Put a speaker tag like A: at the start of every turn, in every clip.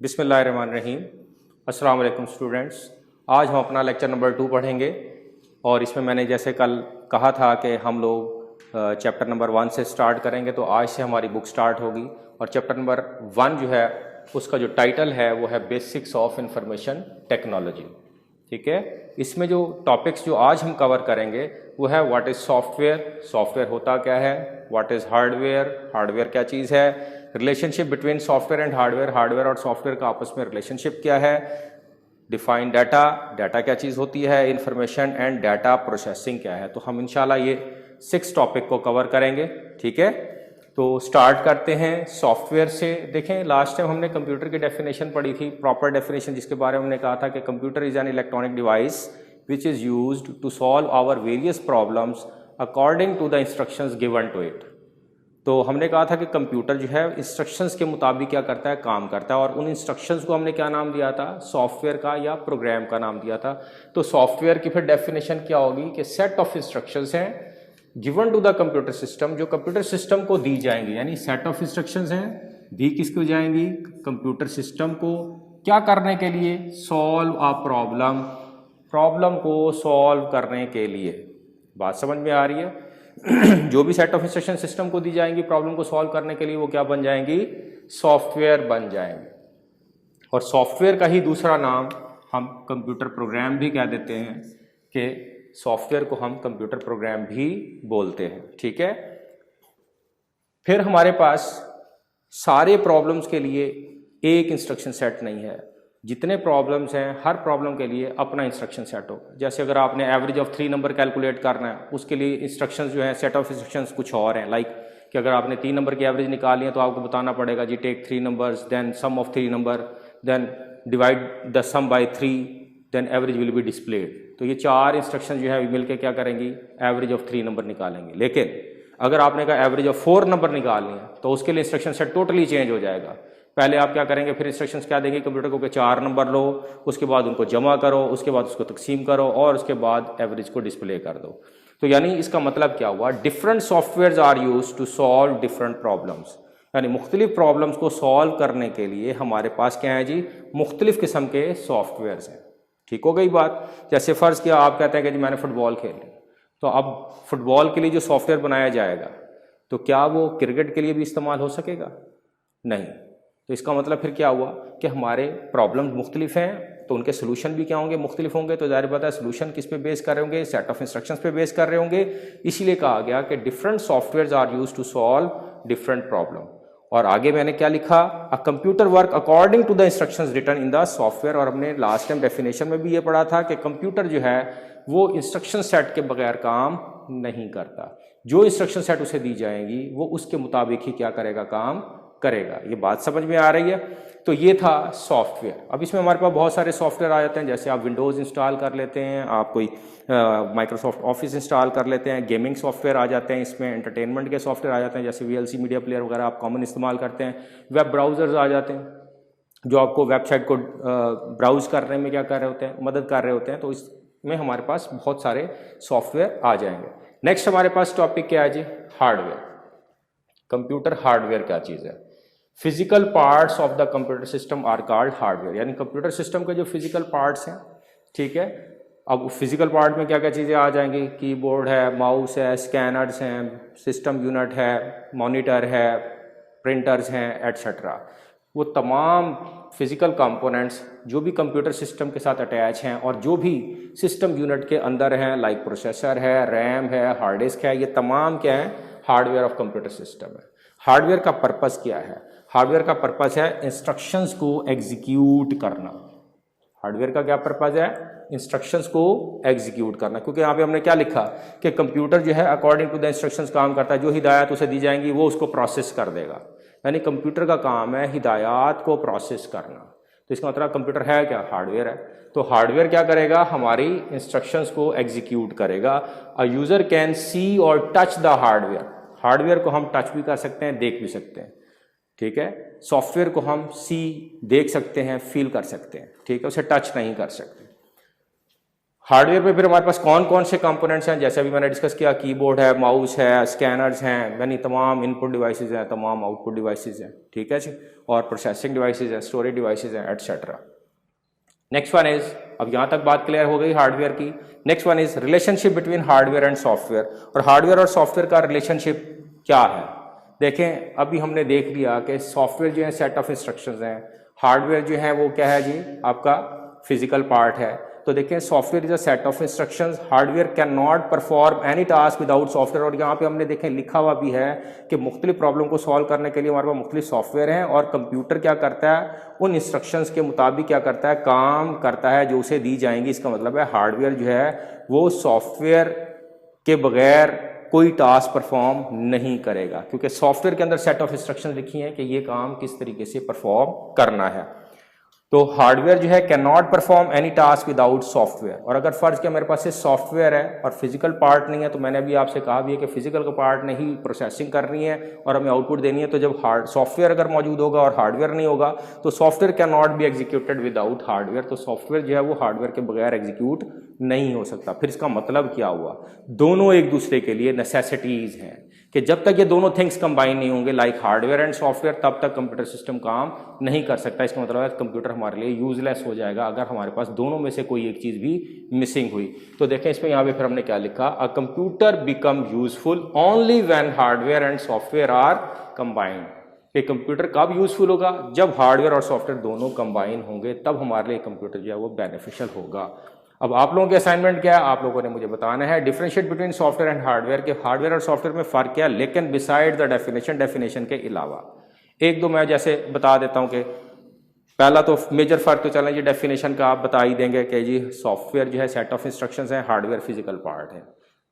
A: बिस्मिल्लाहिर्रहमानिर्रहीम। अस्सलाम वालेकुम स्टूडेंट्स। आज हम अपना लेक्चर नंबर 2 पढ़ेंगे और इसमें मैंने जैसे कल कहा था कि हम लोग चैप्टर नंबर 1 से स्टार्ट करेंगे, तो आज से हमारी बुक स्टार्ट होगी। और चैप्टर नंबर 1 जो है उसका जो टाइटल है वो है बेसिक्स ऑफ इंफॉर्मेशन टेक्नोलॉजी। ठीक है, इसमें जो टॉपिक्स जो आज हम कवर करेंगे वो है व्हाट इज़ सॉफ्टवेयर, सॉफ्टवेयर होता क्या है, व्हाट इज़ हार्डवेयर, हार्डवेयर क्या चीज़ है, relationship between software and hardware, hardware और सॉफ्टवेयर का आपस में रिलेशनशिप क्या है, डिफाइन डाटा, डाटा क्या चीज़ होती है, इंफॉर्मेशन एंड डाटा प्रोसेसिंग क्या है। तो हम इंशाल्लाह ये 6 टॉपिक को कवर करेंगे। ठीक है, तो स्टार्ट करते हैं सॉफ्टवेयर से। देखें, लास्ट टाइम हमने कंप्यूटर की डेफिनेशन पढ़ी थी, प्रॉपर डेफिनेशन, जिसके बारे में हमने कहा था कि computer is an electronic device which is used to solve our various problems according to the instructions given to it. तो हमने कहा था कि कंप्यूटर जो है इंस्ट्रक्शंस के मुताबिक क्या करता है, काम करता है, और उन इंस्ट्रक्शंस को हमने क्या नाम दिया था, सॉफ्टवेयर का या प्रोग्राम का नाम दिया था। तो सॉफ्टवेयर की फिर डेफिनेशन क्या होगी कि सेट ऑफ इंस्ट्रक्शंस हैं given to the computer system, जो कंप्यूटर सिस्टम को दी जाएंगी, यानी सेट ऑफ इंस्ट्रक्शंस हैं, दी किसको जाएंगी, कंप्यूटर सिस्टम को, क्या करने के लिए, सॉल्व अ प्रॉब्लम, प्रॉब्लम को सॉल्व करने के लिए। बात समझ में आ रही है? जो भी सेट ऑफ इंस्ट्रक्शन सिस्टम को दी जाएंगी प्रॉब्लम को सॉल्व करने के लिए, वो क्या बन जाएंगी, सॉफ्टवेयर बन जाएंगे। और सॉफ्टवेयर का ही दूसरा नाम हम कंप्यूटर प्रोग्राम भी कह देते हैं, कि सॉफ्टवेयर को हम कंप्यूटर प्रोग्राम भी बोलते हैं। ठीक है, फिर हमारे पास सारे प्रॉब्लम्स के लिए एक इंस्ट्रक्शन सेट नहीं है, जितने प्रॉब्लम्स हैं हर प्रॉब्लम के लिए अपना इंस्ट्रक्शन सेट हो। जैसे अगर आपने एवरेज ऑफ 3 नंबर कैलकुलेट करना है, उसके लिए इंस्ट्रक्शंस जो है, सेट ऑफ इंस्ट्रक्शंस कुछ और हैं। लाइक कि अगर आपने 3 नंबर की एवरेज निकाली है तो आपको बताना पड़ेगा जी take 3 numbers, then sum of 3 number, then divide the sum by 3, then average will be displayed. तो ये 4 इंस्ट्रक्शन जो है मिलकर क्या करेंगी, एवरेज ऑफ 3 नंबर निकालेंगे। लेकिन अगर आपने कहा एवरेज ऑफ 4 नंबर निकालनी है, तो उसके लिए इंस्ट्रक्शन सेट टोटली चेंज हो जाएगा। पहले आप क्या करेंगे, फिर इंस्ट्रक्शंस क्या देंगे कंप्यूटर को कि 4 नंबर लो, उसके बाद उनको जमा करो, उसके बाद उसको तकसीम करो, और उसके बाद एवरेज को डिस्प्ले कर दो। तो यानी इसका मतलब क्या हुआ, different software are use to solve different problems, यानी मुख्तलिफ प्रॉब्लम्स को सॉल्व करने के लिए हमारे पास क्या है जी, मुख्तलिफ किस्म के सॉफ्टवेयर्स हैं। ठीक हो गई बात। जैसे फ़र्ज़ किया आप कहते हैं कि जी मैंने फ़ुटबॉल खेली, तो अब फुटबॉल के लिए जो सॉफ्टवेयर बनाया जाएगा, तो क्या वो क्रिकेट के लिए भी इस्तेमाल हो सकेगा? नहीं। तो इसका मतलब फिर क्या हुआ कि हमारे प्रॉब्लम मुख्तलिफ हैं, तो उनके सोल्यूशन भी क्या होंगे, मुख्तलिफ होंगे। तो ज़ाहिर बात है सोल्यूशन किस पे बेस कर रहे होंगे, सेट ऑफ इंस्ट्रक्शंस पे बेस कर रहे होंगे। इसीलिए कहा गया कि different software are use to solve different problem. और आगे मैंने क्या लिखा, a computer work according to the instructions written in the software. और हमने लास्ट टाइम डेफिनेशन में भी ये पढ़ा था कि कंप्यूटर जो है वो इंस्ट्रक्शन सेट के बगैर काम नहीं करता। जो इंस्ट्रक्शन सेट उसे दी जाएंगी वो उसके मुताबिक ही क्या करेगा, काम करेगा। ये बात समझ में आ रही है? तो ये था सॉफ्टवेयर। अब इसमें हमारे पास बहुत सारे सॉफ्टवेयर आ जाते हैं, जैसे आप विंडोज़ इंस्टॉल कर लेते हैं, आप कोई माइक्रोसॉफ्ट ऑफिस इंस्टॉल कर लेते हैं, गेमिंग सॉफ्टवेयर आ जाते हैं, इसमें एंटरटेनमेंट के सॉफ्टवेयर आ जाते हैं, जैसे VLC मीडिया प्लेयर वगैरह आप कॉमन इस्तेमाल करते हैं। वेब ब्राउज़र्स आ जाते हैं जो आपको वेबसाइट को ब्राउज़ करने में क्या कर रहे होते हैं, मदद कर रहे होते हैं। तो इसमें हमारे पास बहुत सारे सॉफ्टवेयर आ जाएंगे। नेक्स्ट हमारे पास टॉपिक क्या है जी, हार्डवेयर। कंप्यूटर हार्डवेयर क्या चीज़ है? Physical parts of the computer system are called hardware, यानी कंप्यूटर सिस्टम के जो फिजिकल पार्ट्स हैं। ठीक है, अब फिजिकल पार्ट में क्या क्या चीज़ें आ जाएंगी, कीबोर्ड है, माउस है, स्कैनर्स हैं, सिस्टम यूनिट है, मॉनिटर है, प्रिंटर्स हैं, एट्सेट्रा। वो तमाम फिजिकल कंपोनेंट्स जो भी कंप्यूटर सिस्टम के साथ अटैच हैं और जो भी सिस्टम यूनिट के अंदर हैं, लाइक प्रोसेसर है, रैम है, हार्ड डिस्क है, ये तमाम क्या है, हार्डवेयर ऑफ कंप्यूटर सिस्टम है। हार्डवेयर का पर्पस क्या है? हार्डवेयर का पर्पस है इंस्ट्रक्शंस को एग्जीक्यूट करना। हार्डवेयर का क्या पर्पस है? इंस्ट्रक्शंस को एग्जीक्यूट करना। क्योंकि यहाँ पे हमने क्या लिखा कि कंप्यूटर जो है अकॉर्डिंग टू द इंस्ट्रक्शंस काम करता है, जो हिदायत उसे दी जाएंगी वो उसको प्रोसेस कर देगा। यानी कंप्यूटर का काम है हिदायत को प्रोसेस करना। तो इसका मतलब कंप्यूटर है क्या, हार्डवेयर है। तो हार्डवेयर क्या करेगा, हमारी इंस्ट्रक्शंस को एग्जीक्यूट करेगा। अ यूजर कैन सी और टच द हार्डवेयर, हार्डवेयर को हम टच भी कर सकते हैं, देख भी सकते हैं। ठीक है, सॉफ्टवेयर को हम देख सकते हैं, फील कर सकते हैं। ठीक है, उसे टच नहीं कर सकते। हार्डवेयर पे फिर हमारे पास कौन कौन से कंपोनेंट्स हैं, जैसे अभी मैंने डिस्कस किया, कीबोर्ड है, माउस है, स्कैनर्स हैं, यानी तमाम इनपुट डिवाइसेस हैं, तमाम आउटपुट डिवाइसेस हैं, ठीक है जी, और प्रोसेसिंग डिवाइसेस हैं, स्टोरेज डिवाइसेस हैं, एटसेट्रा। नेक्स्ट वन इज, अब यहाँ तक बात क्लियर हो गई हार्डवेयर की। Next one is relationship between hardware and software, और हार्डवेयर और सॉफ्टवेयर का रिलेशनशिप क्या है। देखें अभी हमने देख लिया कि सॉफ्टवेयर जो है सेट ऑफ इंस्ट्रक्शंस हैं, हार्डवेयर जो है वो क्या है जी, आपका फिजिकल पार्ट है। तो देखें software is a set of instructions, hardware can not perform any task without software. और यहाँ पे हमने देखें लिखा हुआ भी है कि मुख्तलिफ प्रॉब्लम को सॉल्व करने के लिए हमारे पास मुख्तलिफ सॉफ्टवेयर हैं, और कंप्यूटर क्या करता है, उन इंस्ट्रक्शंस के मुताबिक क्या करता है, काम करता है जो उसे दी जाएंगी। इसका मतलब है हार्डवेयर जो है वो सॉफ्टवेयर के बगैर कोई टास्क परफॉर्म नहीं करेगा, क्योंकि सॉफ्टवेयर के अंदर सेट ऑफ इंस्ट्रक्शंस लिखी हैं कि ये काम किस तरीके से परफॉर्म करना है। तो हार्डवेयर जो है can not perform any task without software. और अगर फर्ज किया मेरे पास से सॉफ्टवेयर है और फिजिकल पार्ट नहीं है, तो मैंने अभी आपसे कहा भी है कि फिजिकल का पार्ट ने ही प्रोसेसिंग करनी है और हमें आउटपुट देनी है। तो जब सॉफ्टवेयर अगर मौजूद होगा और हार्डवेयर नहीं होगा, तो software can not be executed without hardware. तो सॉफ्टवेयर जो है वो हार्डवेयर के बगैर एग्जीक्यूट नहीं हो सकता। फिर इसका मतलब क्या हुआ, दोनों एक दूसरे के लिए नेसेसिटीज हैं कि जब तक ये दोनों थिंग्स कंबाइन नहीं होंगे लाइक हार्डवेयर एंड सॉफ्टवेयर, तब तक कंप्यूटर सिस्टम काम नहीं कर सकता। इसका मतलब है कंप्यूटर हमारे लिए यूजलेस हो जाएगा अगर हमारे पास दोनों में से कोई एक चीज़ भी मिसिंग हुई। तो देखें इसमें यहाँ पे फिर हमने क्या लिखा, a computer become useful only when hardware and software are combined. कि कंप्यूटर कब यूजफुल होगा, जब हार्डवेयर और सॉफ्टवेयर दोनों कंबाइन होंगे, तब हमारे लिए कंप्यूटर जो है वो बेनिफिशियल होगा। अब आप लोगों के असाइनमेंट क्या है, आप लोगों ने मुझे बताना है differentiate between software and hardware के हार्डवेयर और सॉफ्टवेयर में फ़र्क क्या है, लेकिन बिसाइड द डेफिनेशन के अलावा एक दो मैं जैसे बता देता हूं कि पहला तो मेजर फ़र्क तो चलें जी डेफिनेशन का आप बता ही देंगे कि जी सॉफ्टवेयर जो है सेट ऑफ इंस्ट्रक्शंस है, हार्डवेयर फिजिकल पार्ट है।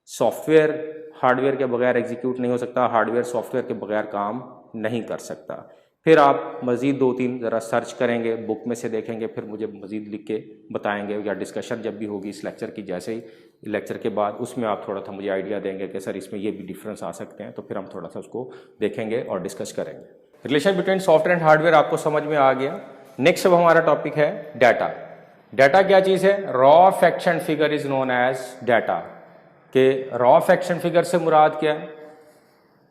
A: सॉफ्टवेयर हार्डवेयर के बगैर एग्जीक्यूट नहीं हो सकता, हार्डवेयर सॉफ्टवेयर के बगैर काम नहीं कर सकता। फिर आप मज़ीद दो तीन ज़रा सर्च करेंगे, बुक में से देखेंगे, फिर मुझे मज़ीद लिख के बताएंगे, या डिस्कशन जब भी होगी इस लेक्चर की, जैसे ही लेक्चर के बाद उसमें आप थोड़ा सा मुझे आइडिया देंगे कि सर इसमें ये भी डिफरेंस आ सकते हैं, तो फिर हम थोड़ा सा उसको देखेंगे और डिस्कस करेंगे। Relation between software and hardware आपको समझ में आ गया। नेक्स्ट अब हमारा टॉपिक है डाटा। डाटा क्या चीज़ है, raw facts and figure is known as data. के रॉ फैक्ट्स एंड फिगर से मुराद क्या है,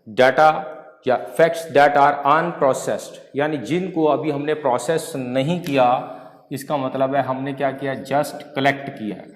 A: डाटा या फैक्ट्स दैट आर अनप्रोसेस्ड, यानी जिनको अभी हमने प्रोसेस नहीं किया। इसका मतलब है हमने क्या किया, जस्ट कलेक्ट किया है,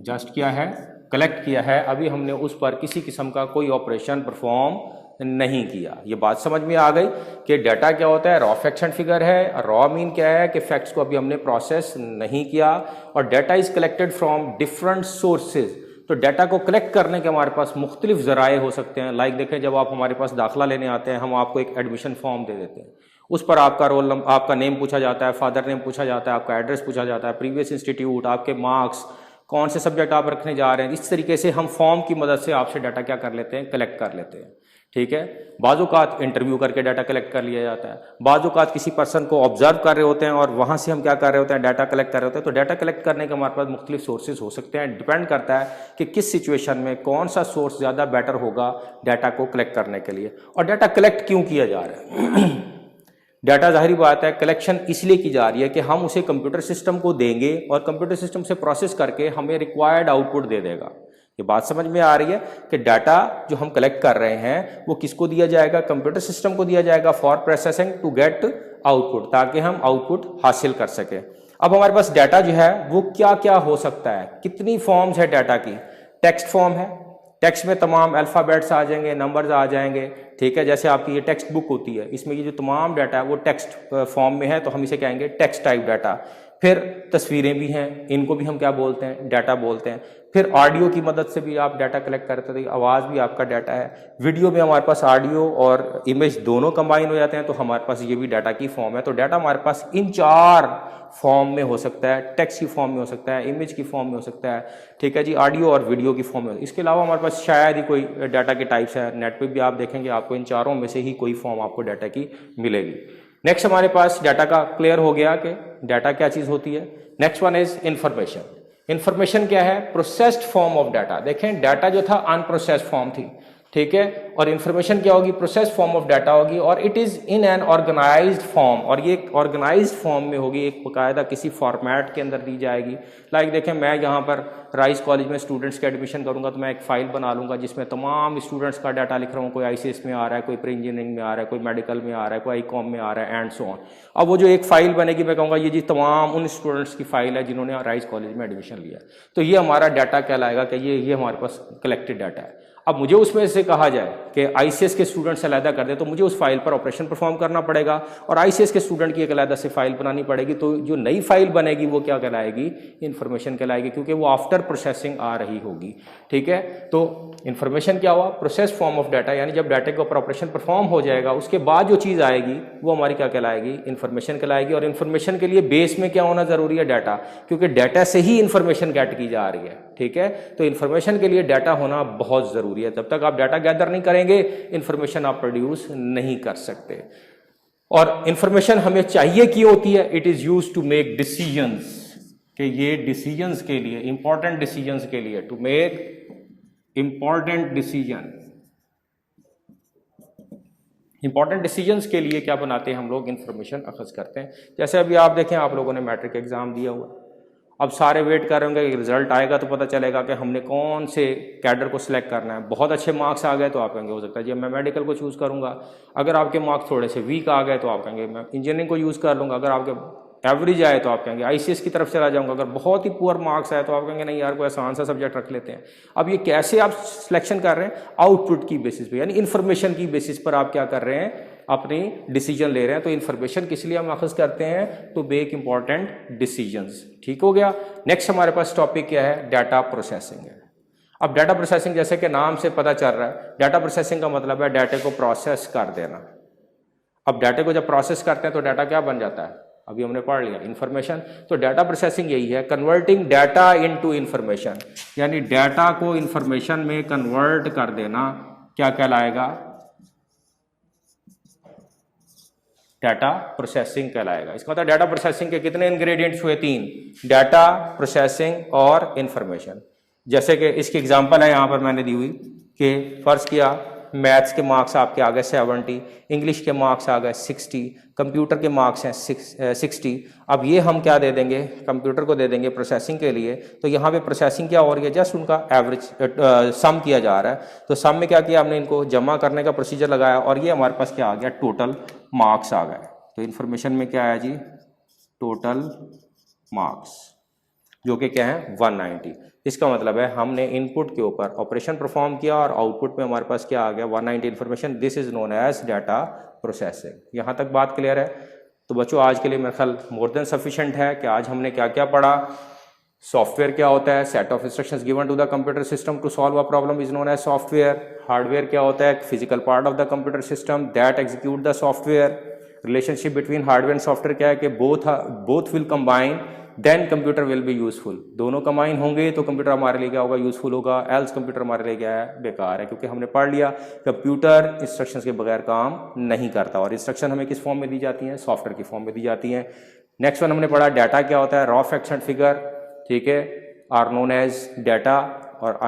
A: जस्ट क्या है, कलेक्ट किया है, अभी हमने उस पर किसी किस्म का कोई ऑपरेशन परफॉर्म नहीं किया। ये बात समझ में आ गई कि डाटा क्या होता है, रॉ फैक्ट्स एंड फिगर है। रॉ मीन क्या है कि फैक्ट्स को अभी हमने प्रोसेस नहीं किया, और data is collected from different sources. तो डाटा को कलेक्ट करने के हमारे पास मुख्तलिफ ज़राए हो सकते हैं। लाइक देखें, जब आप हमारे पास दाखिला लेने आते हैं, हम आपको एक एडमिशन फॉर्म दे देते हैं, उस पर आपका रोल नंबर, आपका नेम पूछा जाता है, फादर नेम पूछा जाता है, आपका एड्रेस पूछा जाता है, प्रीवियस इंस्टीट्यूट, आपके मार्क्स, कौन से सब्जेक्ट आप रखने जा रहे हैं। इस तरीके से हम फॉर्म की मदद से आपसे डाटा क्या कर लेते हैं, कलेक्ट कर लेते हैं, ठीक है। बाज़-औक़ात इंटरव्यू करके डाटा कलेक्ट कर लिया जाता है, बाज़-औक़ात किसी पर्सन को ऑब्जर्व कर रहे होते हैं और वहाँ से हम क्या कर रहे होते हैं, डाटा कलेक्ट कर रहे होते हैं। तो डाटा कलेक्ट करने के हमारे पास मुख्तलिफ सोर्सेज हो सकते हैं, डिपेंड करता है कि किस सिचुएशन में कौन सा सोर्स ज़्यादा बेटर होगा डाटा को कलेक्ट करने के लिए। और डाटा कलेक्ट क्यों किया जा रहा है डाटा जाहिर बात है कलेक्शन इसलिए की जा रही है कि हम उसे कंप्यूटर सिस्टम को देंगे और कंप्यूटर सिस्टम से प्रोसेस करके हमें रिक्वायर्ड आउटपुट दे देगा। ये बात समझ में आ रही है कि डाटा जो हम कलेक्ट कर रहे हैं वो किसको दिया जाएगा, कंप्यूटर सिस्टम को दिया जाएगा for processing to get output, ताकि हम आउटपुट हासिल कर सके। अब हमारे पास डाटा जो है वो क्या क्या हो सकता है, कितनी फॉर्म्स है डाटा की। टेक्स्ट फॉर्म है, टेक्स्ट में तमाम अल्फ़ाबेट्स आ जाएंगे, नंबर्स आ जाएंगे, ठीक है। जैसे आपकी ये टेक्स्ट बुक होती है, इसमें ये जो तमाम डाटा है वो टेक्स्ट फॉर्म में है, तो हम इसे कहेंगे टेक्स्ट टाइप डाटा। फिर तस्वीरें भी हैं, इनको भी हम क्या बोलते हैं, डाटा बोलते हैं। फिर ऑडियो की मदद से भी आप डाटा कलेक्ट करते हैं, आवाज़ भी आपका डाटा है। वीडियो में हमारे पास ऑडियो और इमेज दोनों कंबाइन हो जाते हैं, तो हमारे पास ये भी डाटा की फॉर्म है। तो डाटा हमारे पास इन चार फॉर्म में हो सकता है, टेक्स्ट की फॉर्म में हो सकता है, इमेज की फॉर्म में हो सकता है, ठीक है जी, ऑडियो और वीडियो की फॉर्म में। इसके अलावा हमारे पास शायद ही कोई डाटा के टाइप्स है, नेट पे भी आप देखेंगे आपको इन चारों में से ही कोई फॉर्म आपको डाटा की मिलेगी। नेक्स्ट हमारे पास डाटा का क्लियर हो गया कि डाटा क्या चीज़ होती है। Next one is information. Information क्या है, प्रोसेस्ड फॉर्म ऑफ डाटा। देखें डाटा जो था अनप्रोसेस्ड फॉर्म थी, ठीक है। और इन्फॉर्मेशन क्या होगी, प्रोसेस फॉर्म ऑफ डाटा होगी, और it is in an organised form, और ये एक ऑर्गेनाइज्ड फॉर्म में होगी, एक बाकायदा किसी फॉर्मेट के अंदर दी जाएगी। लाइक देखें, मैं यहाँ पर राइस कॉलेज में स्टूडेंट्स के एडमिशन करूँगा तो मैं एक फ़ाइल बना लूँगा जिसमें तमाम स्टूडेंट्स का डाटा लिख रहा हूँ, कोई ICS में आ रहा है, कोई प्री इंजीनियरिंग में आ रहा है, कोई मेडिकल में आ रहा है, कोई ICOM में आ रहा है, एंड सो ऑन। अब वो जो एक फ़ाइल बनेगी, मैं कहूँगा ये जी तमाम उन स्टूडेंट्स की फ़ाइल है जिन्होंने राइस कॉलेज में एडमिशन लिया, तो ये हमारा डाटा कहलाएगा कि ये हमारे पास कलेक्टेड डाटा है। अब मुझे उसमें से कहा जाए कि ICS के स्टूडेंट से अलहदा कर दे, तो मुझे उस फाइल पर ऑपरेशन परफॉर्म करना पड़ेगा और ICS के स्टूडेंट की एक अलहदा से फाइल बनानी पड़ेगी। तो जो नई फाइल बनेगी वो क्या कहलाएगी, इन्फॉर्मेशन कहलाएगी, क्योंकि वो आफ्टर प्रोसेसिंग आ रही होगी। ठीक है, तो इन्फॉर्मेशन क्या हुआ, प्रोसेस फॉर्म ऑफ डाटा, यानी जब डाटा के ऊपर ऑपरेशन परफॉर्म हो जाएगा उसके बाद जो चीज़ आएगी वो हमारी क्या कहलाएगी, इन्फॉर्मेशन कहलाएगी। और इन्फॉर्मेशन के लिए बेस में क्या होना ज़रूरी है, डाटा, क्योंकि डाटा से ही इन्फॉर्मेशन गेट की जा रही है। ठीक है, तो इन्फॉर्मेशन के लिए डाटा होना बहुत ज़रूरी है। जब तक आप डाटा गैदर नहीं करेंगे इन्फॉर्मेशन आप प्रोड्यूस नहीं कर सकते। और इन्फॉर्मेशन हमें चाहिए क्यों होती है, it is use to make decisions, कि ये डिसीजंस के लिए, इंपॉर्टेंट डिसीजंस के लिए, टू मेक इंपॉर्टेंट डिसीजंस के लिए क्या बनाते हैं हम लोग, इन्फॉर्मेशन अखज़ करते हैं। जैसे अभी आप देखें, आप लोगों ने मैट्रिक एग्ज़ाम दिया हुआ, अब सारे वेट कर रहे होंगे कि रिजल्ट आएगा तो पता चलेगा कि हमने कौन से कैडर को सिलेक्ट करना है। बहुत अच्छे मार्क्स आ गए तो आप कहेंगे हो सकता है जी मैं मेडिकल को चूज़ करूँगा। अगर आपके मार्क्स थोड़े से वीक आ गए तो आप कहेंगे मैं इंजीनियरिंग को यूज़ कर लूँगा। अगर आपके एवरेज आए तो आप कहेंगे ICS की तरफ चला जाऊँगा। अगर बहुत ही पुअर मार्क्स आए तो आप कहेंगे नहीं यार कोई आसान सा सब्जेक्ट रख लेते हैं। अब ये कैसे आप सिलेक्शन कर रहे हैं, आउटपुट की बेसिस पे, यानी इन्फॉर्मेशन की बेसिस पर आप क्या कर रहे हैं, अपनी डिसीजन ले रहे हैं। तो इन्फॉर्मेशन किस लिए हम अखज़ करते हैं, टू मेक इंपॉर्टेंट डिसीजंस। ठीक हो गया। नेक्स्ट हमारे पास टॉपिक क्या है, डाटा प्रोसेसिंग है। अब डाटा प्रोसेसिंग जैसे कि नाम से पता चल रहा है, डाटा प्रोसेसिंग का मतलब है डाटा को प्रोसेस कर देना। अब डाटा को जब प्रोसेस करते हैं तो डाटा क्या बन जाता है, अभी हमने पढ़ लिया इन्फॉर्मेशन। तो डाटा प्रोसेसिंग यही है, कन्वर्टिंग डाटा इनटू इन्फॉर्मेशन, यानी डाटा को इन्फॉर्मेशन में कन्वर्ट कर देना क्या कहलाएगा, डाटा प्रोसेसिंग कहलाएगा। इसका मतलब डाटा प्रोसेसिंग के कितने इंग्रेडिएंट्स हुए, 3, डाटा प्रोसेसिंग और इन्फॉर्मेशन। जैसे कि इसकी एग्जांपल है यहाँ पर मैंने दी हुई कि फर्ज किया मैथ्स के मार्क्स आपके आ गए 70, इंग्लिश के मार्क्स आ गए 60, कंप्यूटर के मार्क्स हैं 60। अब ये हम क्या दे देंगे, कंप्यूटर को दे देंगे प्रोसेसिंग के लिए। तो यहाँ पे प्रोसेसिंग क्या हो रही है, जस्ट उनका एवरेज सम किया जा रहा है। तो सम में क्या किया हमने, इनको जमा करने का प्रोसीजर लगाया और ये हमारे पास क्या आ गया, टोटल मार्क्स आ गए। तो इन्फॉर्मेशन में क्या आया जी, टोटल मार्क्स, जो कि क्या है 190। इसका मतलब है हमने इनपुट के ऊपर ऑपरेशन परफॉर्म किया और आउटपुट में हमारे पास क्या आ गया, 190 information. This is known as data processing. यहाँ तक बात क्लियर है। तो बच्चों आज के लिए मेरे ख्याल मोर देन सफिशिएंट है कि आज हमने क्या क्या पढ़ा। सॉफ्टवेयर क्या होता है, set of instructions given to the computer system to solve a problem is known as software. Hardware क्या होता है, physical part of the computer system that execute the software. Relationship between hardware and software क्या है कि both will combine then computer will be useful. दोनों combine होंगे तो computer हमारे लिए क्या होगा, यूजफुल होगा। एल्स कंप्यूटर हमारे लिए क्या है, बेकार है। क्योंकि हमने पढ़ लिया कंप्यूटर इंस्ट्रक्शंस के बगैर काम नहीं करता। और इंस्ट्रक्शन हमें किस फॉर्म में दी जाती हैं, सॉफ्टवेयर की फॉर्म में दी जाती हैं। नेक्स्ट वन हमने पढ़ा डाटा क्या होता है, रॉ फैक्ट्स एंड फिगर, ठीक है, आर नोन एज डाटा। और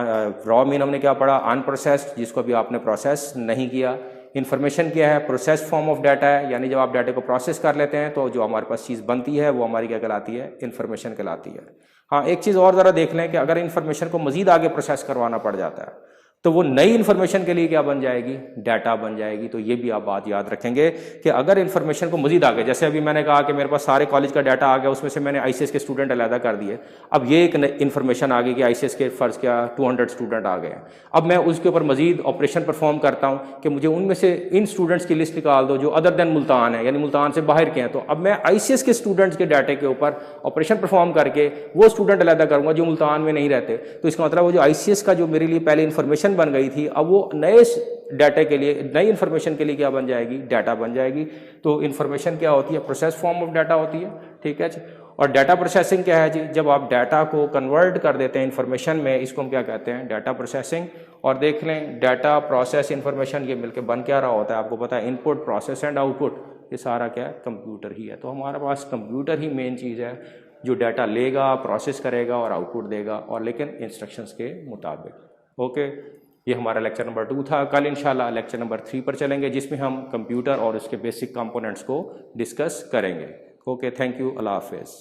A: रॉ मीन हमने क्या पढ़ा, अनप्रोसेस्ड, जिसको अभी आपने प्रोसेस नहीं किया। इन्फॉर्मेशन क्या है, प्रोसेस फॉर्म ऑफ डाटा है, यानी जब आप डाटा को प्रोसेस कर लेते हैं तो जो हमारे पास चीज़ बनती है वो हमारी क्या कहलाती है, इन्फॉर्मेशन कहलाती है। हाँ, एक चीज़ और ज़रा देख लें कि अगर इन्फॉर्मेशन को मज़ीद आगे प्रोसेस करवाना पड़ जाता है तो वो नई इन्फॉर्मेशन के लिए क्या बन जाएगी, डाटा बन जाएगी। तो ये भी आप बात याद रखेंगे कि अगर इन्फॉर्मेशन को मजीद आगे, जैसे अभी मैंने कहा कि मेरे पास सारे कॉलेज का डाटा आ गया, उसमें से मैंने ICS के स्टूडेंट अलहदा कर दिए। अब ये एक इन्फॉर्मेशन आ गई कि ICS के फ़र्ज़ क्या 200 स्टूडेंट आ गए। अब मैं उसके ऊपर मजीद ऑपरेशन परफॉर्म करता हूँ कि मुझे उनमें से इन स्टूडेंट्स की लिस्ट निकाल दो जो अदर देन मुल्तान है, यानी मुल्तान से बाहर के हैं। तो अब मैं ICS के स्टूडेंट्स के डाटे के ऊपर ऑपरेशन परफॉर्म करके वो स्टूडेंट अलहदा करूँगा जो मुल्तान में नहीं रहते। तो इसका मतलब वो जो ICS का जो मेरे लिए पहले इन्फॉर्मेशन बन गई थी, अब वो नए डाटा के लिए, नई इन्फॉर्मेशन के लिए क्या बन जाएगी, डाटा बन जाएगी। तो इन्फॉर्मेशन क्या होती है, प्रोसेस फॉर्म ऑफ डाटा होती है, ठीक है जी। और डाटा प्रोसेसिंग क्या है जी, जब आप डाटा को कन्वर्ट कर देते हैं इन्फॉर्मेशन में, इसको हम क्या कहते हैं, डाटा प्रोसेसिंग। और देख लें डाटा, प्रोसेस, इन्फॉर्मेशन, ये मिलकर बन क्या रहा होता है, आपको पता है, इनपुट, प्रोसेस एंड आउटपुट, ये सारा क्या है, कंप्यूटर ही है। तो हमारे पास कंप्यूटर ही मेन चीज़ है जो डाटा लेगा, प्रोसेस करेगा और आउटपुट देगा, और लेकिन इंस्ट्रक्शंस के मुताबिक। ओके, ये हमारा लेक्चर नंबर 2 था। कल इंशाल्लाह लेक्चर नंबर 3 पर चलेंगे, जिसमें हम कंप्यूटर और उसके बेसिक कंपोनेंट्स को डिस्कस करेंगे। ओके, थैंक यू, अल्लाह हाफिज़।